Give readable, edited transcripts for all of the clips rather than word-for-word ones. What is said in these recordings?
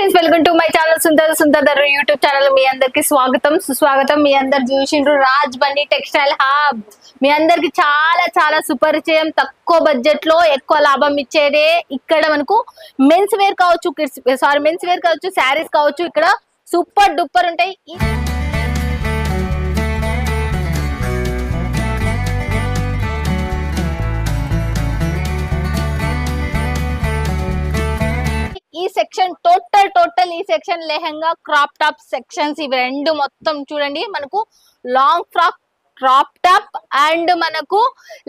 Friends, welcome to my channel సుందర YouTube channel. మీ అందరికి స్వాగతం సుస్వాగతం. మీ అందరు చూసిండ్రు రాజ్ బన్నీ టెక్స్టైల్ హబ్. మీ అందరికి చాలా చాలా సుపరిచయం, తక్కువ బడ్జెట్ లో ఎక్కువ లాభం ఇచ్చేదే. ఇక్కడ మనకు మెన్స్ వేర్ కావచ్చు, మెన్స్ వేర్ కావచ్చు, శారీస్ కావచ్చు, ఇక్కడ సూపర్ డూపర్ ఉంటాయి. ఈ సెక్షన్ టోటల్ ఈ section lehenga, crop top sections ఇవి రెండు మొత్తం చూడండి. మనకు long frock, crop top and మనకు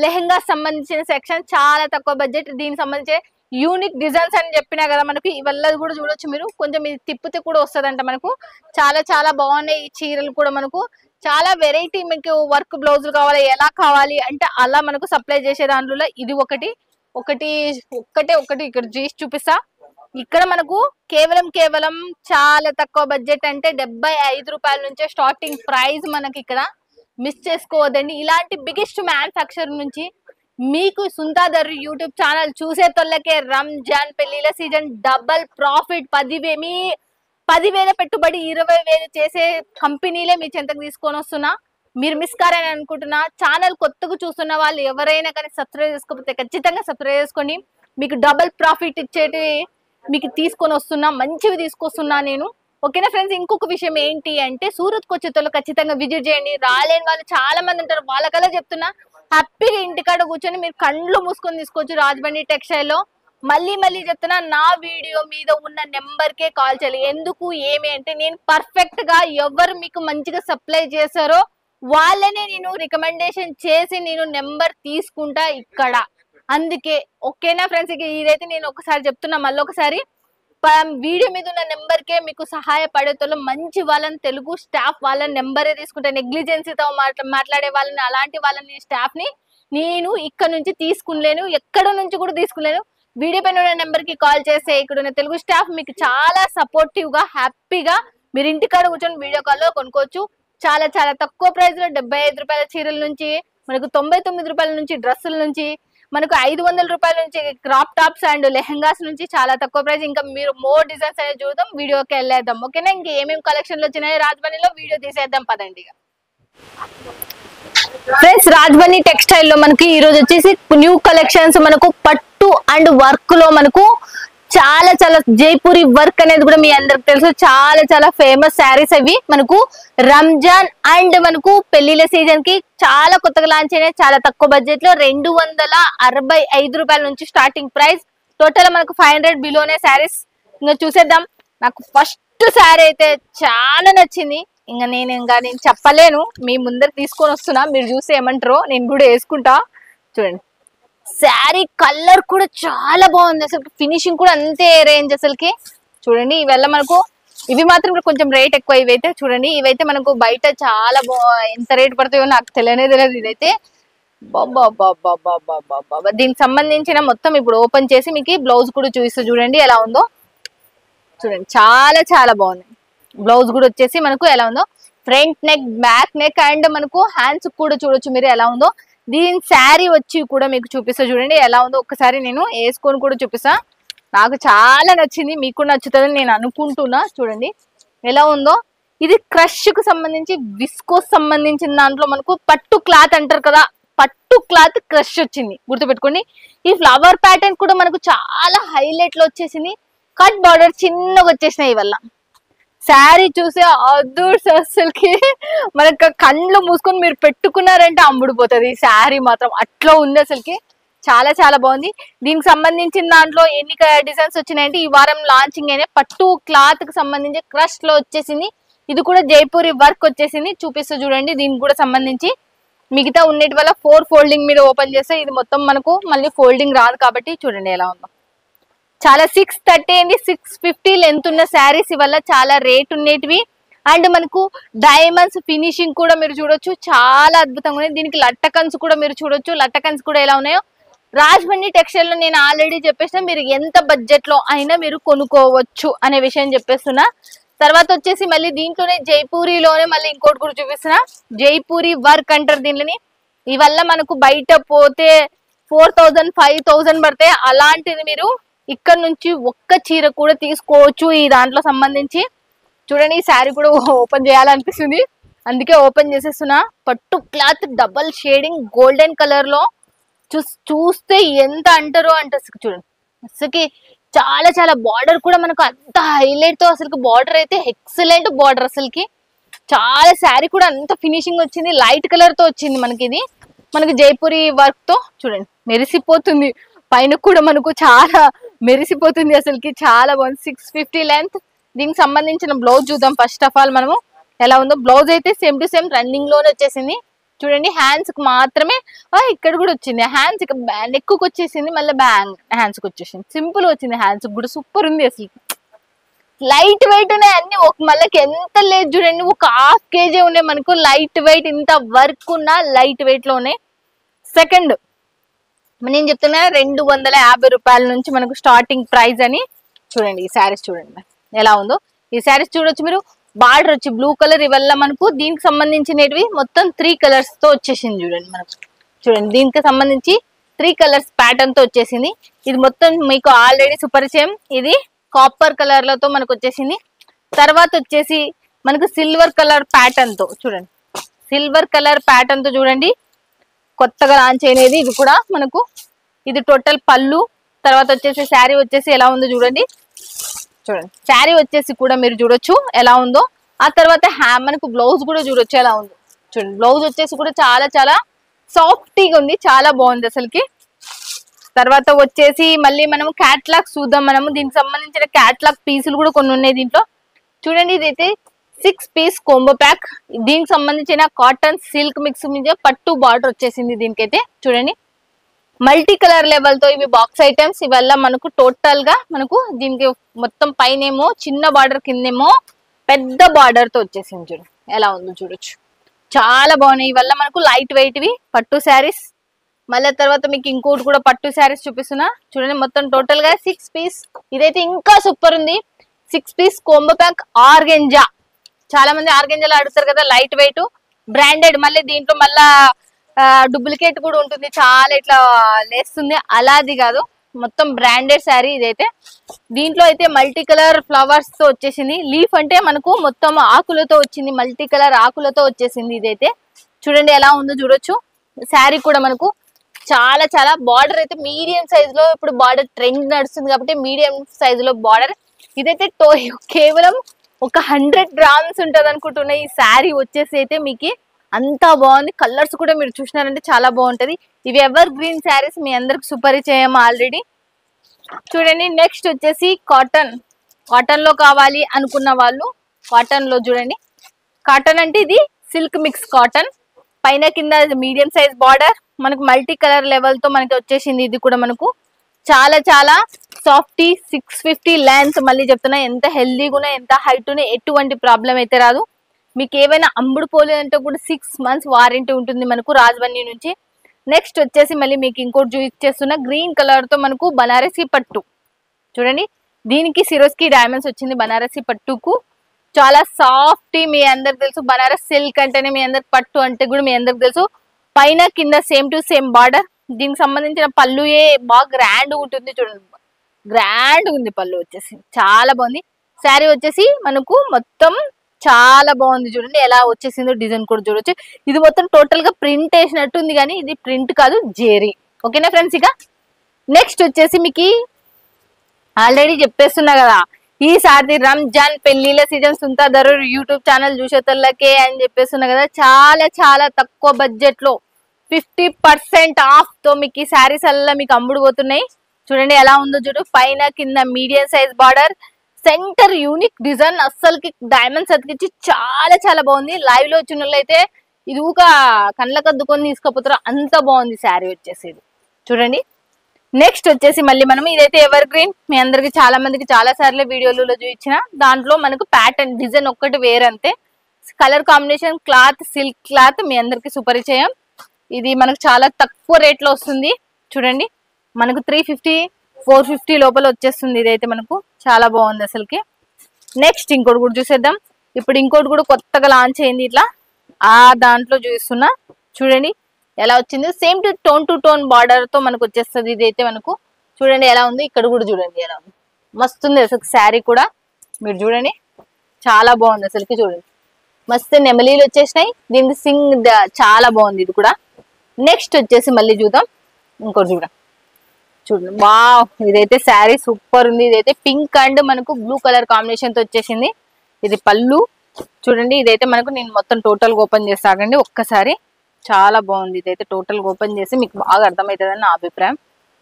లెహంగా సంబంధించిన సెక్షన్ చాలా తక్కువ బడ్జెట్. దీనికి సంబంధించి యూనిక్ డిజైన్స్ అని చెప్పినా కదా, మనకు ఇవల్ల కూడా చూడొచ్చు మీరు. కొంచెం ఇది తిప్పితే కూడా వస్తుందంట. మనకు చాలా చాలా బాగున్నాయి ఈ చీరలు కూడా. మనకు చాలా వెరైటీ, మీకు వర్క్ బ్లౌజులు కావాలి, ఎలా కావాలి అంటే అలా మనకు సప్లై చేసే దాంట్లో ఇది ఒకటి ఇక్కడ చేసి చూపిస్తా. ఇక్కడ మనకు కేవలం చాలా తక్కువ బడ్జెట్, అంటే 75 రూపాయల నుంచే స్టార్టింగ్ ప్రైస్ మనకి. ఇక్కడ మిస్ చేసుకోవద్దండి. ఇలాంటి బిగ్గెస్ట్ మ్యానుఫ్యాక్చర్ నుంచి మీకు సుంతాదర్ యూట్యూబ్ ఛానల్ చూసే తొల్లకే రంజాన్ పెళ్లిల సీజన్ డబల్ ప్రాఫిట్. 10,000 పెట్టుబడి 20,000 చేసే కంపెనీలే మీ చెంతకు తీసుకొని వస్తున్నా. మీరు మిస్ కారని అనుకుంటున్నా. ఛానల్ కొత్తగా చూస్తున్న వాళ్ళు ఎవరైనా కానీ సబ్స్క్రైబ్ చేసుకోకపోతే ఖచ్చితంగా సబ్స్క్రైబ్ చేసుకోండి. మీకు డబల్ ప్రాఫిట్ ఇచ్చేటి మీకు తీసుకొని వస్తున్నా, మంచివి తీసుకొస్తున్నా నేను. ఓకేనా ఫ్రెండ్స్, ఇంకొక విషయం ఏంటి అంటే సూరత్ వచ్చేతో ఖచ్చితంగా విజిట్ చేయండి. రాలేని వాళ్ళు చాలా మంది ఉంటారు, వాళ్ళకల్లా చెప్తున్నా. హ్యాపీగా ఇంటికాడ కూర్చొని మీరు కళ్ళు మూసుకొని తీసుకోవచ్చు రాజ్ బన్నీ టెక్స్టైల్ లో. మళ్ళీ చెప్తున్నా, నా వీడియో మీద ఉన్న నెంబర్కే కాల్ చేయాలి. ఎందుకు ఏమి అంటే నేను పర్ఫెక్ట్ గా ఎవరు మీకు మంచిగా సప్లై చేశారో వాళ్ళనే నేను రికమెండేషన్ చేసి నేను నెంబర్ తీసుకుంటా ఇక్కడ. అందుకే ఓకేనా ఫ్రెండ్స్, ఇదైతే నేను ఒకసారి చెప్తున్నా, మళ్ళీ ఒకసారి వీడియో మీద ఉన్న నెంబర్కే మీకు సహాయపడేతో మంచి వాళ్ళని, తెలుగు స్టాఫ్ వాళ్ళని నెంబరే తీసుకుంటా. నెగ్లిజెన్సీతో మాట్లాడే వాళ్ళని, అలాంటి వాళ్ళని స్టాఫ్ ని నేను ఇక్కడ నుంచి తీసుకునేను, ఎక్కడ నుంచి కూడా తీసుకునేను. వీడియో పైన ఉన్న నెంబర్ కి కాల్ చేస్తే ఇక్కడ ఉన్న తెలుగు స్టాఫ్ మీకు చాలా సపోర్టివ్ గా హ్యాపీగా మీరు ఇంటికాడ కూర్చొని వీడియో కాల్ లో కొనుక్కోవచ్చు. చాలా చాలా తక్కువ ప్రైస్ లో 75 రూపాయల చీరల నుంచి మనకు 99 రూపాయల నుంచి డ్రెస్సుల నుంచి మనకు 500 రూపాయల నుంచి క్రాప్ టాప్స్ అండ్ లెహంగాస్ నుంచి చాలా తక్కువ ప్రైస్. ఇంకా మీరు మోర్ డిజైన్స్ అనేది చూద్దాం, వీడియోకి వెళ్ళేద్దాం. ఓకేనా, ఇంకా ఏమేమి కలెక్షన్లు వచ్చినాయి రాజ్ బన్నీలో వీడియో తీసేద్దాం పదండి. ఫ్రెండ్స్, రాజ్ బన్నీ టెక్స్టైల్ లో మనకి ఈ రోజు వచ్చేసి న్యూ కలెక్షన్స్. మనకు పట్టు అండ్ వర్క్ లో మనకు చాలా చాలా జైపూరి వర్క్ అనేది కూడా మీ అందరికి తెలుసు. చాలా చాలా ఫేమస్ శారీస్ అవి. మనకు రంజాన్ అండ్ మనకు పెళ్లిల సీజన్ కి చాలా కొత్తగా లాంచ్ అయినాయి. చాలా తక్కువ బడ్జెట్ లో 265 రూపాయల నుంచి స్టార్టింగ్ ప్రైస్. టోటల్ మనకు 500 బిలోనే శారీస్. ఇంకా చూసేద్దాం. నాకు ఫస్ట్ శారీ అయితే చాలా నచ్చింది. నేను చెప్పలేను, మీ ముందర తీసుకొని వస్తున్నా. మీరు చూస్తే ఏమంటారో, నేను కూడా వేసుకుంటా. చూడండి, శారీ కలర్ కూడా చాలా బాగుంది. అసలు ఫినిషింగ్ కూడా అంతే రేంజ్ అసలుకి. చూడండి, ఇవల్ల మనకు ఇవి మాత్రం కొంచెం రేట్ ఎక్కువ. ఇవైతే చూడండి, ఇవైతే మనకు బయట చాలా ఎంత రేట్ పడతాయో నాకు తెలియదు. ఇదైతే దీనికి సంబంధించిన మొత్తం ఇప్పుడు ఓపెన్ చేసి మీకు బ్లౌజ్ కూడా చూపిస్తూ చూడండి ఎలా ఉందో. చూడండి, చాలా చాలా బాగుంది. బ్లౌజ్ కూడా వచ్చేసి మనకు ఎలా ఉందో, front neck, back neck and మనకు హ్యాండ్స్ కూడా చూడొచ్చు మీరు ఎలా ఉందో. దీని శారీ వచ్చి కూడా మీకు చూపిస్తా చూడండి ఎలా ఉందో. ఒక్కసారి నేను వేసుకొని కూడా చూపిస్తా. నాకు చాలా నచ్చింది, మీకు నచ్చుతుందని నేను అనుకుంటున్నా. చూడండి ఎలా ఉందో. ఇది క్రష్ కు సంబంధించి, విస్కోస్ సంబంధించిన దాంట్లో మనకు పట్టు క్లాత్ అంటారు కదా, పట్టు క్లాత్ క్రష్ వచ్చింది, గుర్తుపెట్టుకోండి. ఈ ఫ్లవర్ ప్యాటర్న్ కూడా మనకు చాలా హైలైట్ లో వచ్చేసింది. కట్ బార్డర్ చిన్నగా వచ్చేసినాయి వల్ల. శారీ చూసే అసలుకి మనకు కళ్ళు మూసుకొని మీరు పెట్టుకున్నారంటే అమ్ముడుపోతుంది ఈ శారీ మాత్రం. అట్లా ఉంది అసలుకి, చాలా చాలా బాగుంది. దీనికి సంబంధించిన దాంట్లో ఎన్ని డిజైన్స్ వచ్చినాయంటే ఈ వారం లాంచింగ్ అయినా. పట్టు క్లాత్ కి సంబంధించి క్రష్ లో వచ్చేసింది. ఇది కూడా జైపూరి వర్క్ వచ్చేసింది. చూపిస్తూ చూడండి. దీనికి కూడా సంబంధించి మిగతా ఉన్నటి వల్ల 4 ఫోల్డింగ్ మీద ఓపెన్ చేస్తే ఇది మొత్తం మనకు మళ్ళీ ఫోల్డింగ్ రాదు కాబట్టి చూడండి ఎలా ఉందో. చాలా 630 అండి, 650 లెంత్ ఉన్న శారీస్ వల్ల చాలా రేట్ ఉండేటివి. అండ్ మనకు డైమండ్స్ ఫినిషింగ్ కూడా మీరు చూడొచ్చు, చాలా అద్భుతంగా ఉన్నాయి. దీనికి లట్టకన్స్ కూడా మీరు చూడొచ్చు. లట్టకన్స్ కూడా ఎలా ఉన్నాయో. రాజ్ బన్నీ టెక్స్టైల్ లో నేను ఆల్రెడీ చెప్పేసిన, మీరు ఎంత బడ్జెట్ లో అయినా మీరు కొనుక్కోవచ్చు అనే విషయం చెప్పేస్తున్నా. తర్వాత వచ్చేసి మళ్ళీ దీంట్లోనే జైపూరిలోనే మళ్ళీ ఇంకోటి కూడా చూపిస్తున్నా. జైపూరి వర్క్ అంటారు దీనిని. ఇవల్ల మనకు బయట పోతే 4,000 5,000 పడితే, అలాంటిది మీరు ఇక్కడ నుంచి ఒక్క చీర కూడా తీసుకోవచ్చు ఈ దాంట్లో సంబంధించి. చూడండి, ఈ శారీ కూడా ఓపెన్ చేయాలనిపిస్తుంది, అందుకే ఓపెన్ చేసేస్తున్నా. పట్టు cloth double shading golden colour లో చూస్తే ఎంత అంటారో అంటే అసలు చూడండి. అసలుకి చాలా చాలా బార్డర్ కూడా మనకు అంత హైలైట్ తో, అసలు బార్డర్ అయితే ఎక్సలెంట్ బార్డర్. అసలుకి చాలా శారీ కూడా అంత ఫినిషింగ్ వచ్చింది, లైట్ కలర్ తో వచ్చింది మనకి. ఇది మనకి జైపూరి వర్క్ తో చూడండి మెరిసిపోతుంది, పైన కూడా మనకు చాలా మెరిసిపోతుంది. అసలుకి చాలా బాగుంది. 650 లెంత్. దీనికి సంబంధించిన బ్లౌజ్ చూద్దాం ఫస్ట్ ఆఫ్ ఆల్ మనము ఎలా ఉందో. బ్లౌజ్ అయితే సేమ్ టు సేమ్ రన్నింగ్ లోనే వచ్చేసింది. చూడండి, హ్యాండ్స్ కి మాత్రమే ఇక్కడ కూడా వచ్చింది, హ్యాండ్స్ నెక్ కు వచ్చేసింది, మళ్ళీ బ్యాంగ్ హ్యాండ్స్ కి వచ్చేసింది, సింపుల్ వచ్చింది. హ్యాండ్స్ కూడా సూపర్ ఉంది అసలు, లైట్ వెయిట్ ఉన్నాయి అన్ని. మళ్ళీ ఎంత లేదు చూడండి, ఒక ½ kg ఉన్నాయి మనకు లైట్ వెయిట్. ఇంత వర్క్ ఉన్న లైట్ వెయిట్ లో ఉన్నాయి. సెకండ్ నేను చెప్తున్నా 250 రూపాయల నుంచి మనకు స్టార్టింగ్ ప్రైస్ అని. చూడండి ఈ శారీస్ చూడండి ఎలా ఉందో. ఈ శారీస్ చూడొచ్చు మీరు, బార్డర్ వచ్చి బ్లూ కలర్, ఇవల్ల మనకు దీనికి సంబంధించినవి మొత్తం 3 కలర్స్ తో వచ్చేసింది. చూడండి మనకు, చూడండి దీనికి సంబంధించి 3 కలర్స్ ప్యాటర్న్ తో వచ్చేసింది. ఇది మొత్తం మీకు ఆల్రెడీ సుపరిచయం. ఇది కాపర్ కలర్ లతో మనకు వచ్చేసింది. తర్వాత వచ్చేసి మనకు సిల్వర్ కలర్ ప్యాటర్న్ తో చూడండి, సిల్వర్ కలర్ ప్యాటర్న్ తో చూడండి కొత్తగా లాంచ్ అయినది ఇది కూడా మనకు. ఇది టోటల్ పళ్ళు. తర్వాత వచ్చేసి శారీ వచ్చేసి ఎలా ఉందో చూడండి. చూడండి శారీ వచ్చేసి కూడా మీరు చూడొచ్చు ఎలా ఉందో. ఆ తర్వాత మనకు బ్లౌజ్ కూడా చూడొచ్చు ఎలా ఉందో. చూడండి బ్లౌజ్ వచ్చేసి కూడా చాలా చాలా సాఫ్టీగా ఉంది, చాలా బాగుంది అసలుకి. తర్వాత వచ్చేసి మళ్ళీ మనం క్యాట్లాగ్ చూద్దాం. మనము దీనికి సంబంధించిన క్యాట్లాగ్ పీసులు కూడా కొన్ని ఉన్నాయి దీంట్లో. చూడండి ఇదైతే 6 పీస్ కోంబో ప్యాక్. దీనికి సంబంధించిన కాటన్ సిల్క్ మిక్స్ మీద పట్టు బార్డర్ వచ్చేసింది దీనికైతే. చూడండి మల్టీ కలర్ లెవెల్ తో ఇవి బాక్స్ ఐటమ్స్. ఇవల్ల మనకు టోటల్ గా మనకు దీనికి మొత్తం పైనేమో చిన్న బార్డర్, కిందేమో పెద్ద బార్డర్ తో వచ్చేసింది. చూడండి ఎలా ఉందో చూడొచ్చు, చాలా బాగున్నాయి. ఇవల్ల మనకు లైట్ వెయిట్ వి పట్టు శారీస్. మళ్ళీ తర్వాత మీకు ఇంకోటి కూడా పట్టు శారీస్ చూపిస్తున్నా. చూడండి మొత్తం టోటల్ గా 6 పీస్. ఇదైతే ఇంకా సూపర్ ఉంది. 6 పీస్ కోంబో ప్యాక్ ఆర్గెంజా. చాలా మంది ఆర్గెంజాలో అడుగుతారు కదా, లైట్ వెయిట్ బ్రాండెడ్. మళ్ళీ దీంట్లో మళ్ళా డూప్లికేట్ కూడా ఉంటుంది, చాలా ఇట్లా లేస్తుంది. అలాది కాదు, మొత్తం బ్రాండెడ్ శారీ ఇదైతే. దీంట్లో అయితే మల్టీ కలర్ ఫ్లవర్స్ తో వచ్చేసింది. లీఫ్ అంటే మనకు మొత్తం ఆకులతో వచ్చింది, మల్టీ కలర్ ఆకులతో వచ్చేసింది ఇదైతే. చూడండి ఎలా ఉందో చూడొచ్చు. శారీ కూడా మనకు చాలా చాలా బార్డర్ అయితే మీడియం సైజ్ లో, ఇప్పుడు బార్డర్ ట్రెండ్ నడుస్తుంది కాబట్టి మీడియం సైజ్ లో బార్డర్. ఇదైతే కేవలం ఒక 100 గ్రామ్స్ ఉంటది అనుకుంటున్నా ఈ శారీ వచ్చేసి అయితే. మీకు అంతా బాగుంది. కలర్స్ కూడా మీరు చూసినారంటే చాలా బాగుంటది. ఇవి ఎవర్ గ్రీన్ శారీస్, మీ అందరికి సుపరిచయం ఆల్రెడీ. చూడండి నెక్స్ట్ వచ్చేసి కాటన్. కాటన్ లో కావాలి అనుకున్న వాళ్ళు కాటన్ లో చూడండి. కాటన్ అంటే ఇది సిల్క్ మిక్స్ కాటన్, పైన కింద మీడియం సైజ్ బార్డర్, మనకు మల్టీ కలర్ లెవెల్ తో మనకి వచ్చేసింది. ఇది కూడా మనకు చాలా చాలా సాఫ్టీ. 650 లెంత్. మళ్ళీ చెప్తున్నా, ఎంత హెల్దీగా ఉన్నాయి, ఎంత హైట్ ఉన్నాయి, ఎటువంటి ప్రాబ్లం అయితే రాదు. మీకు ఏమైనా అమ్ముడు పోలేదంటే కూడా 6 months వారంటీ ఉంటుంది మనకు రాజవన్నీ నుంచి. నెక్స్ట్ వచ్చేసి మళ్ళీ మీకు ఇంకోటి చూపించేస్తున్నా, గ్రీన్ కలర్ తో మనకు బనారసి పట్టు. చూడండి దీనికి సిరోస్కి డైమండ్స్ వచ్చింది బనారసి పట్టుకు. చాలా సాఫ్టీ. మీ అందరికి తెలుసు బనారస్ సిల్క్ అంటేనే, మీ అందరికి పట్టు అంటే కూడా మీ అందరికి తెలుసు. పైన కింద సేమ్ టు సేమ్ బార్డర్. దీనికి సంబంధించిన పళ్ళు బాగా గ్రాండ్ ఉంటుంది. చూడండి గ్రాండ్ ఉంది పళ్ళు వచ్చేసి, చాలా బాగుంది. శారీ వచ్చేసి మనకు మొత్తం చాలా బాగుంది. చూడండి ఎలా వచ్చేసిందో, డిజైన్ కూడా చూడొచ్చు. ఇది మొత్తం టోటల్ గా ప్రింట్ వేసినట్టు ఉంది, కానీ ఇది ప్రింట్ కాదు, జేరీ. ఓకేనా ఫ్రెండ్స్. ఇక నెక్స్ట్ వచ్చేసి మీకు ఆల్రెడీ చెప్పేస్తున్నా కదా, ఈసారి రంజాన్ పెళ్లిళ్ళ సీజన్ సుంతా దరూర్ యూట్యూబ్ ఛానల్ చూసేతల్లకే అని చెప్పేస్తున్నా కదా. చాలా చాలా తక్కువ బడ్జెట్ లో 50% ఆఫ్ తో మీకు ఈ శారీస్ అల్లా మీకు అమ్ముడు పోతున్నాయి. చూడండి ఎలా ఉందో చూడు. పైన కింద medium size border, centre unique design, అస్సలకి డైమండ్స్ అతికించి చాలా చాలా బాగుంది. లైవ్ లో వచ్చిన వాళ్ళు అయితే ఇది ఊక కళ్ళకు అద్దుకొని తీసుకుపోతారు, అంత బాగుంది శారీ వచ్చేసి. చూడండి నెక్స్ట్ వచ్చేసి మళ్ళీ మనం ఇదైతే ఎవర్ గ్రీన్. మీ అందరికి చాలా మందికి చాలా సార్లు వీడియోలలో చూపించిన. దాంట్లో మనకు ప్యాటర్న్ డిజైన్ ఒక్కటి వేరంతే. Colour combination cloth silk cloth మీ అందరికి సుపరిచయం. ఇది మనకు చాలా తక్కువ రేట్ లో వస్తుంది. చూడండి మనకు 350 450 లోపల వచ్చేస్తుంది. ఇదైతే మనకు చాలా బాగుంది అసలుకి. నెక్స్ట్ ఇంకోటి కూడా చూసేద్దాం. ఇప్పుడు ఇంకోటి కూడా కొత్తగా లాంచ్ అయింది, ఇట్లా ఆ దాంట్లో చూస్తున్నా. చూడండి ఎలా వచ్చింది. సేమ్ టు టోన్ బార్డర్ తో మనకు వచ్చేస్తుంది. ఇదైతే మనకు చూడండి ఎలా ఉంది, ఇక్కడ కూడా చూడండి ఎలా ఉంది, మస్తుంది అసలు శారీ కూడా. మీరు చూడండి చాలా బాగుంది అసలుకి, చూడండి మస్తు నెమలీలు వచ్చేసినాయి. దీనికి సింగ్ చాలా బాగుంది ఇది కూడా. నెక్స్ట్ వచ్చేసి మళ్ళీ చూద్దాం, ఇంకోటి చూడండి బా, ఇదైతే శారీ సూపర్ ఉంది. ఇదైతే పింక్ అండ్ మనకు బ్లూ కలర్ కాంబినేషన్ తో వచ్చేసింది. ఇది పళ్ళు చూడండి. ఇదైతే మనకు నేను మొత్తం టోటల్ ఓపెన్ చేస్తాగండి ఒక్కసారి. చాలా బాగుంది. ఇదైతే టోటల్ ఓపెన్ చేసి మీకు బాగా అర్థమవుతుందని నా అభిప్రాయం.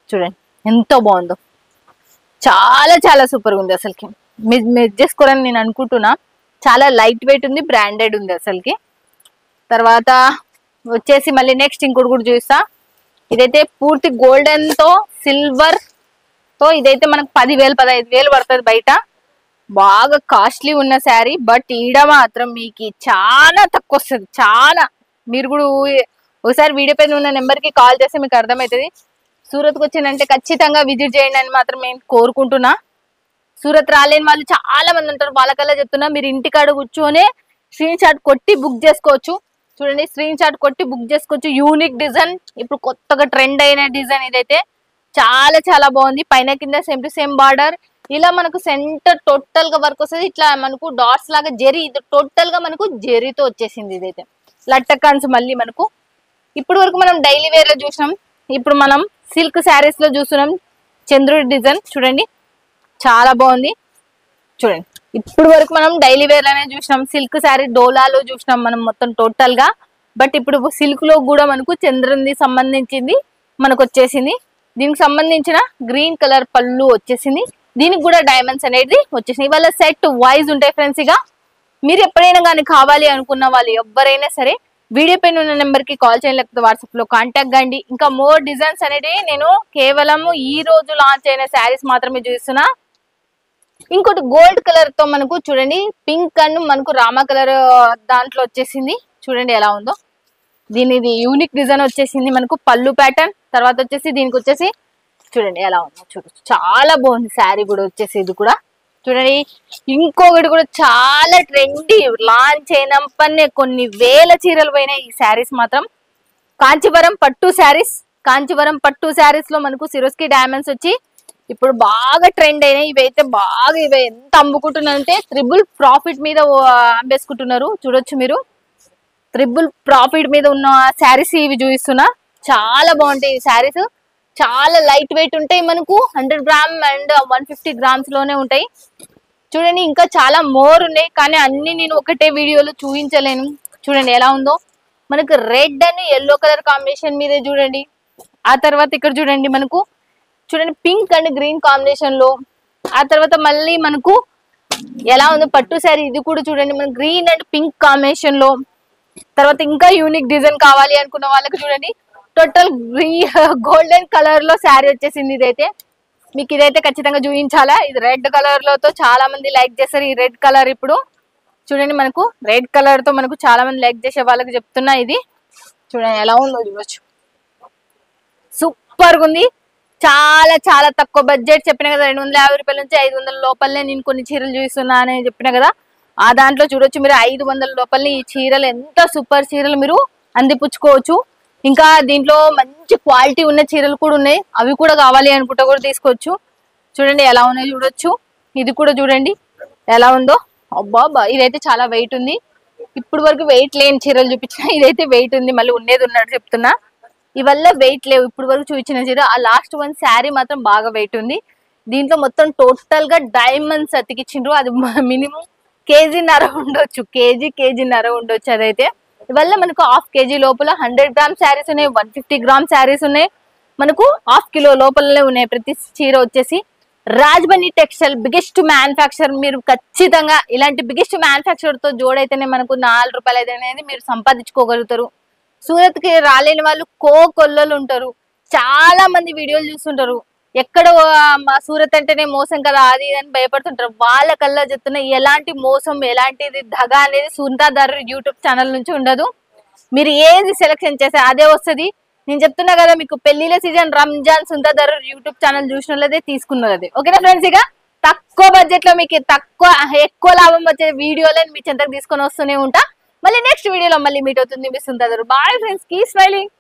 చూడండి ఎంత బాగుందో, చాలా చాలా సూపర్ గా ఉంది అసలుకి. మీరు చేసుకోవాలని నేను అనుకుంటున్నా. చాలా లైట్ వెయిట్ ఉంది, బ్రాండెడ్ ఉంది అసలుకి. తర్వాత వచ్చేసి మళ్ళీ నెక్స్ట్ ఇంకోటి కూడా చూస్తా. ఇదైతే పూర్తి గోల్డెన్ తో సిల్వర్ తో, ఇదైతే మనకు 10,000 15,000 పడుతుంది బయట. బాగా కాస్ట్లీ ఉన్న శారీ, బట్ ఈడ మాత్రం మీకు చాలా తక్కువ వస్తుంది. చాలా, మీరు కూడా ఒకసారి వీడియో పైన ఉన్న నెంబర్ కి కాల్ చేస్తే మీకు అర్థమవుతుంది. సూరత్ కి వచ్చిందంటే ఖచ్చితంగా విజిట్ చేయండి అని మాత్రం నేను కోరుకుంటున్నా. సూరత్ రాలేని వాళ్ళు చాలా మంది ఉంటారు, వాళ్ళకల్లా చెప్తున్నా. మీరు ఇంటికాడ కూర్చొని స్క్రీన్ షాట్ కొట్టి బుక్ చేసుకోవచ్చు. చూడండి స్క్రీన్ షాట్ కొట్టి బుక్ చేసుకోవచ్చు. యూనిక్ డిజైన్, ఇప్పుడు కొత్తగా ట్రెండ్ అయిన డిజైన్. ఇదైతే చాలా చాలా బాగుంది. పైన కింద సేమ్ టు సేమ్ బార్డర్. ఇలా మనకు సెంటర్ టోటల్ గా వర్క్ వస్తుంది. ఇట్లా మనకు డాట్స్ లాగా జెరీ, ఇది టోటల్ గా మనకు జెరీతో వచ్చేసింది. ఇదైతే లట్టకాన్స్. మళ్ళీ మనకు ఇప్పుడు వరకు మనం డైలీ వేర్ లో చూసినాం, ఇప్పుడు మనం సిల్క్ శారీస్ లో చూస్తున్నాం. చంద్రుడి డిజైన్ చూడండి చాలా బాగుంది. చూడండి ఇప్పుడు వరకు మనం డైలీ వేర్ లోనే చూసినాం. సిల్క్ శారీ డోలాలో చూసినాం మనం మొత్తం టోటల్ గా. బట్ ఇప్పుడు సిల్క్ లో కూడా మనకు చంద్రుని సంబంధించింది మనకు వచ్చేసింది. దీనికి సంబంధించిన గ్రీన్ కలర్ పళ్ళు వచ్చేసింది. దీనికి కూడా డైమండ్స్ అనేది వచ్చేసింది. ఇవాళ సెట్ వైజ్ ఉంటాయి ఫ్రెండ్స్. ఇక మీరు ఎప్పుడైనా కానీ కావాలి అనుకున్న వాళ్ళు ఎవరైనా సరే వీడియో పైన ఉన్న నెంబర్ కి కాల్ చేయండి, లేకపోతే వాట్సాప్ లో కాంటాక్ట్ కండి. ఇంకా మోర్ డిజైన్స్ అనేది నేను కేవలం ఈ రోజు లాంచ్ అయిన శారీస్ మాత్రమే చూస్తున్నా. ఇంకోటి గోల్డ్ కలర్ తో మనకు చూడండి పింక్ అండ్ మనకు రామా కలర్ దాంట్లో వచ్చేసింది. చూడండి ఎలా ఉందో. దీనిది యూనిక్ డిజైన్ వచ్చేసింది మనకు పళ్ళు ప్యాటర్న్. తర్వాత వచ్చేసి దీనికి వచ్చేసి చూడండి ఎలా ఉందో, చూడొచ్చు చాలా బాగుంది శారీ కూడా వచ్చేసి. ఇది కూడా చూడండి. ఇంకొకటి కూడా చాలా ట్రెండీ, లాంచ్ అయినప్పనే కొన్ని వేల చీరలు పోయినాయి ఈ శారీస్ మాత్రం. కాంచీవరం పట్టు శారీస్. కాంచీవరం పట్టు శారీస్ లో మనకు సిరోస్కి డైమండ్స్ వచ్చి ఇప్పుడు బాగా ట్రెండ్ అయినాయి. ఇవైతే బాగా ఇవి ఎంత అమ్ముకుంటున్నారంటే ట్రిపుల్ ప్రాఫిట్ మీద అమ్మేసుకుంటున్నారు. చూడొచ్చు మీరు, ట్రిపుల్ ప్రాఫిట్ మీద ఉన్న శారీస్ ఇవి చూపిస్తున్నా. చాలా బాగుంటాయి ఈ శారీస్. చాలా లైట్ వెయిట్ ఉంటాయి. మనకు 100 గ్రామ్ అండ్ 150 గ్రామ్స్ లోనే ఉంటాయి. చూడండి ఇంకా చాలా మోర్ ఉన్నాయి, కానీ అన్ని నేను ఒకటే వీడియోలో చూపించలేను. చూడండి ఎలా ఉందో. మనకు red and yellow colour combination మీదే చూడండి. ఆ తర్వాత ఇక్కడ చూడండి మనకు చూడండి పింక్ అండ్ గ్రీన్ కాంబినేషన్ లో. ఆ తర్వాత మళ్ళీ మనకు ఎలా ఉందో పట్టు శారీ. ఇది కూడా చూడండి మనకు గ్రీన్ అండ్ పింక్ కాంబినేషన్ లో. తర్వాత ఇంకా యూనిక్ డిజైన్ కావాలి అనుకున్న వాళ్ళకి చూడండి టోటల్ గోల్డెన్ కలర్ లో శారీ వచ్చేసింది. ఇదైతే మీకు ఇదైతే ఖచ్చితంగా చూపించాలా. ఇది రెడ్ కలర్ లో చాలా మంది లైక్ చేస్తారు ఈ రెడ్ కలర్. ఇప్పుడు చూడండి మనకు రెడ్ కలర్ తో మనకు చాలా మంది లైక్ చేసే వాళ్ళకి చెప్తున్నా. ఇది చూడండి ఎలా ఉందో చూడొచ్చు. సూపర్ గా ఉంది. చాలా చాలా తక్కువ బడ్జెట్ చెప్పిన కదా, 250 రూపాయల నుంచి 500 లోపలనే నేను కొన్ని చీరలు చూస్తున్నా అని చెప్పిన కదా. ఆ దాంట్లో చూడొచ్చు మీరు 500 లోపలనే ఈ చీరలు ఎంత సూపర్ చీరలు మీరు అందిపుచ్చుకోవచ్చు. ఇంకా దీంట్లో మంచి క్వాలిటీ ఉన్న చీరలు కూడా ఉన్నాయి. అవి కూడా కావాలి అనుకుంటే కూడా తీసుకోవచ్చు. చూడండి ఎలా ఉన్నాయో చూడొచ్చు. ఇది కూడా చూడండి ఎలా ఉందో. అబ్బా ఇదైతే చాలా వెయిట్ ఉంది. ఇప్పుడు వరకు వెయిట్ లేని చీరలు చూపించిన, ఇదైతే వెయిట్ ఉంది. మళ్ళీ ఉండేది ఉన్నట్టు చెప్తున్నా. ఇవల్ల వెయిట్ లేవు ఇప్పుడు వరకు చూపించిన చీర. ఆ లాస్ట్ వన్ శారీ మాత్రం బాగా వెయిట్ ఉంది. దీంట్లో మొత్తం టోటల్ గా డైమండ్స్ అతికిచ్చిండ్రు. అది మినిమం కేజీన్నర ఉండొచ్చు. కేజీన్నర ఉండొచ్చు. అదైతే ఇవల్ల మనకు ½ కేజీ లోపల 100 గ్రామ్ శారీస్ ఉన్నాయి, 150 గ్రామ్ శారీస్ ఉన్నాయి, మనకు ½ కిలో లోపలనే ఉన్నాయి ప్రతి చీర వచ్చేసి. రాజ్బని టెక్స్టైల్ బిగ్గెస్ట్ మ్యానుఫ్యాక్చర్. మీరు ఖచ్చితంగా ఇలాంటి బిగ్గెస్ట్ మ్యానుఫ్యాక్చర్ తో జోడైతేనే మనకు 4 రూపాయలు అయితే అనేది మీరు సంపాదించుకోగలుగుతారు. సూరత్ కి రాలేని వాళ్ళు కొల్లలు ఉంటారు. చాలా మంది వీడియోలు చూస్తుంటారు. ఎక్కడ మా సూరత్ అంటేనే మోసం కదా అది అని భయపడుతుంటారు. వాళ్ళకల్లా చెప్తున్నా ఎలాంటి మోసం ఎలాంటిది దగా అనేది సుంతాదారు యూట్యూబ్ ఛానల్ నుంచి ఉండదు. మీరు ఏది సెలెక్షన్ చేస్తే అదే వస్తుంది. నేను చెప్తున్నా కదా మీకు పెళ్లిల సీజన్ రంజాన్ సుంతాదారు యూట్యూబ్ ఛానల్ చూసిన వాళ్ళదే తీసుకున్నది అది. ఓకేనా ఫ్రెండ్స్. ఇక తక్కువ బడ్జెట్ లో మీకు ఎక్కువ లాభం వచ్చే వీడియోలని మీ చెంతకు తీసుకొని వస్తూనే ఉంటా. మళ్ళీ నెక్స్ట్ వీడియోలో మళ్ళీ మీట్ అవుతుంది మీ సుంతాదారు. Bye friends, keep smiling.